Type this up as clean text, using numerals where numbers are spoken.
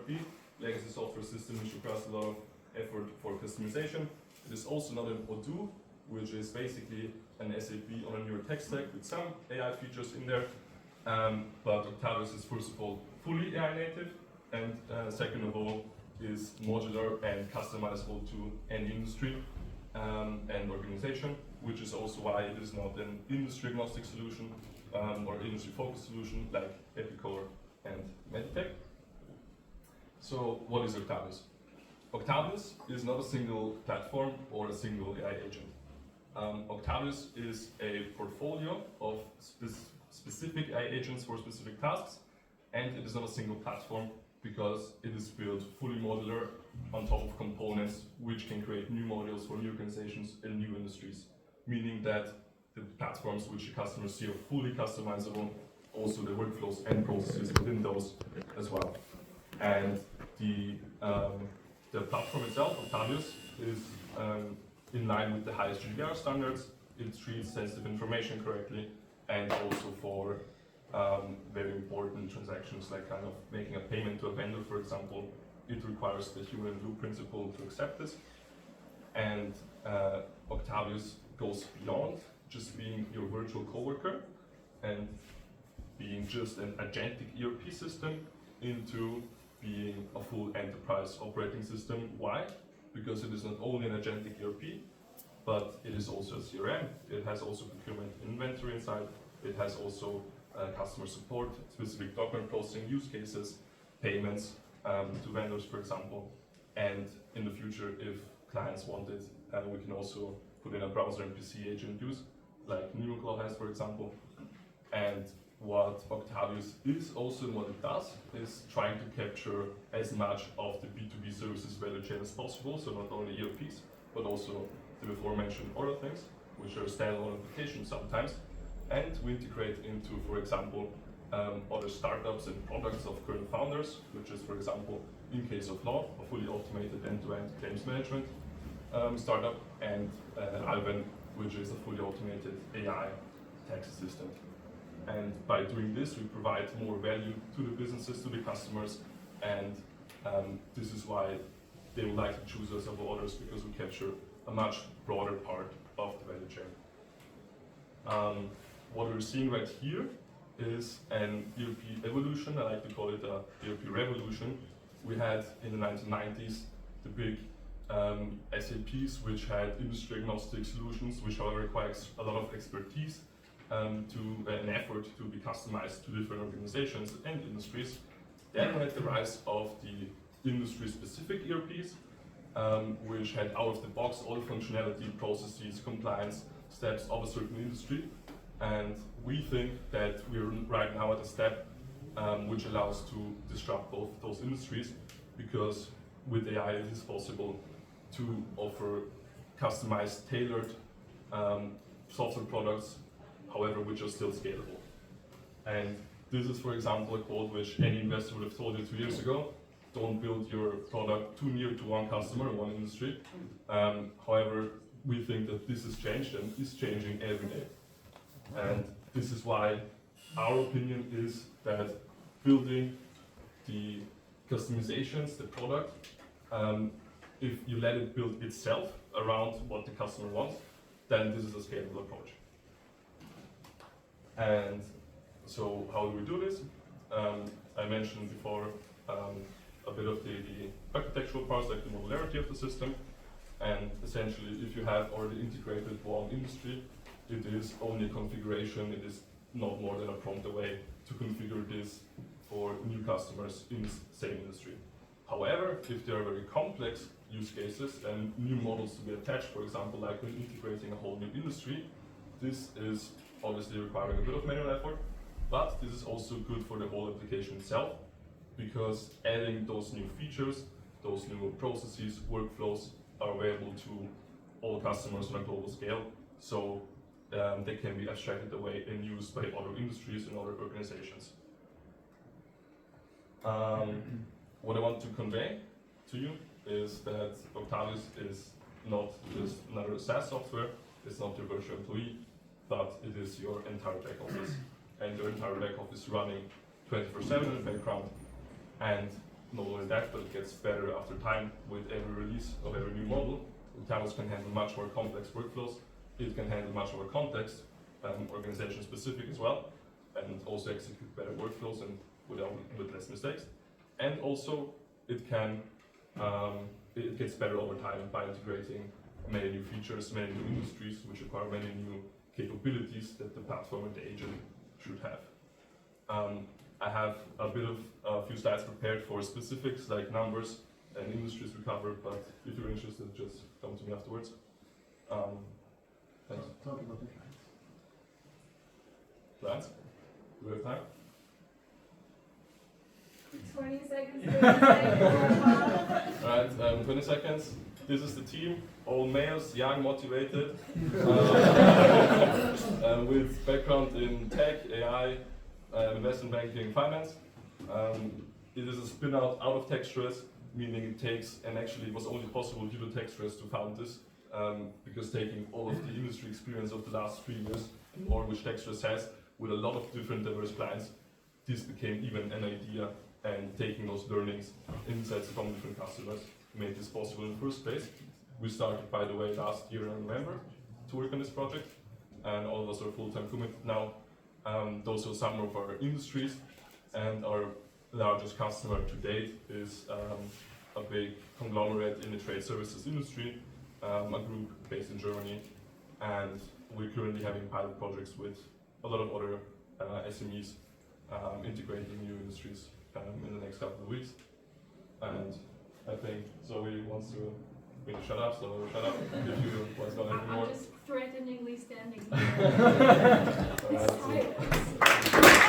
ERP, legacy software system which requires a lot of effort for customization. It is also not an Odoo, which is basically an SAP on a newer tech stack with some AI features in there. But Octavius is first of all fully AI native, and second of all is modular and customizable to any industry and organization, which is also why it is not an industry agnostic solution or industry focused solution like Epicor and Meditech. So what is Octavius? Octavius is not a single platform or a single AI agent. Octavius is a portfolio of specific AI agents for specific tasks, and it is not a single platform because it is built fully modular on top of components which can create new modules for new organizations and new industries, meaning that the platforms which the customers see are fully customizable, also the workflows and processes within those as well. And the platform itself, Octavius, is in line with the highest GDPR standards. It treats sensitive information correctly, and also for very important transactions like kind of making a payment to a vendor, for example, it requires the human in loop principle to accept this. And Octavius goes beyond just being your virtual coworker and being just an agentic ERP system into being a full enterprise operating system. Why? Because it is not only an agentic ERP, but it is also a CRM. It has also procurement inventory inside. It has also customer support, specific document processing use cases, payments to vendors, for example. And in the future, if clients want it, we can also put in a browser and PC agent use, like Neuroclaw has, for example. And what Octavius is also and what it does is trying to capture as much of the B2B services value chain as possible, so not only ERPs, but also the before mentioned other things, which are standalone applications sometimes. And we integrate into, for example, other startups and products of current founders, which is, for example, in case of law, a fully automated end-to-end claims management startup, and Alven, which is a fully automated AI tax assistant. And by doing this, we provide more value to the businesses, to the customers, and this is why they would like to choose us over others, because we capture a much broader part of the value chain. What we're seeing right here is an ERP evolution. I like to call it a ERP revolution. We had in the 1990s the big SAPs, which had industry agnostic solutions, which however requires a lot of expertise to an effort to be customized to different organizations and industries. Then we had the rise of the industry-specific ERPs, which had out of the box all the functionality, processes, compliance steps of a certain industry. And we think that we're right now at a step which allows to disrupt both those industries, because with AI it is possible to offer customized, tailored software products, however, which are still scalable. And this is, for example, a quote which any investor would have told you 2 years ago: don't build your product too near to one customer or one industry. However, we think that this has changed and is changing every day. And this is why our opinion is that building the customizations, the product, if you let it build itself around what the customer wants, then this is a scalable approach. And so how do we do this? I mentioned before a bit of the architectural parts, like the modularity of the system. And essentially, if you have already integrated one industry, it is only a configuration. It is not more than a prompt away to configure this for new customers in the same industry. However, if there are very complex use cases and new models to be attached, for example, like when integrating a whole new industry, this is obviously requiring a bit of manual effort, but this is also good for the whole application itself, because adding those new features, those new processes, workflows are available to all customers on a global scale, so they can be abstracted away and used by other industries and other organizations. What I want to convey to you is that Octavius is not just another SaaS software, it's not your virtual employee, but it is your entire back office, and your entire back office running 24/7 in the background. And not only that, but it gets better after time with every release of every new model. Canvas can handle much more complex workflows. It can handle much more context, organization specific as well, and also execute better workflows and with less mistakes. And also it can it gets better over time by integrating many new features, many new industries, which require many new capabilities that the platform and the agent should have. I have a few slides prepared for specifics like numbers and industries we covered, but if you're interested, just come to me afterwards. Thanks. Talk about the clients. Clients? Do we have time? 20 seconds. 30 seconds. Alright, 20 seconds. This is the team, all males, young, motivated, with background in tech, AI, investment banking, finance. It is a spin-out out of Techstress, meaning it takes, and actually it was only possible due to Techstress to found this, because taking all of the industry experience of the last 3 years, and more which Techstress has, with a lot of different diverse clients, this became even an idea, and taking those learnings, insights from different customers, made this possible in the first place. We started, by the way, last year in November to work on this project, and all of us are full-time committed now. Those are some of our industries, and our largest customer to date is a big conglomerate in the trade services industry, a group based in Germany, and we're currently having pilot projects with a lot of other SMEs integrating new industries in the next couple of weeks. And I think Zoe wants me to shut up, so shut up if you want to know anything more. I'm just threateningly standing here. Alright, so-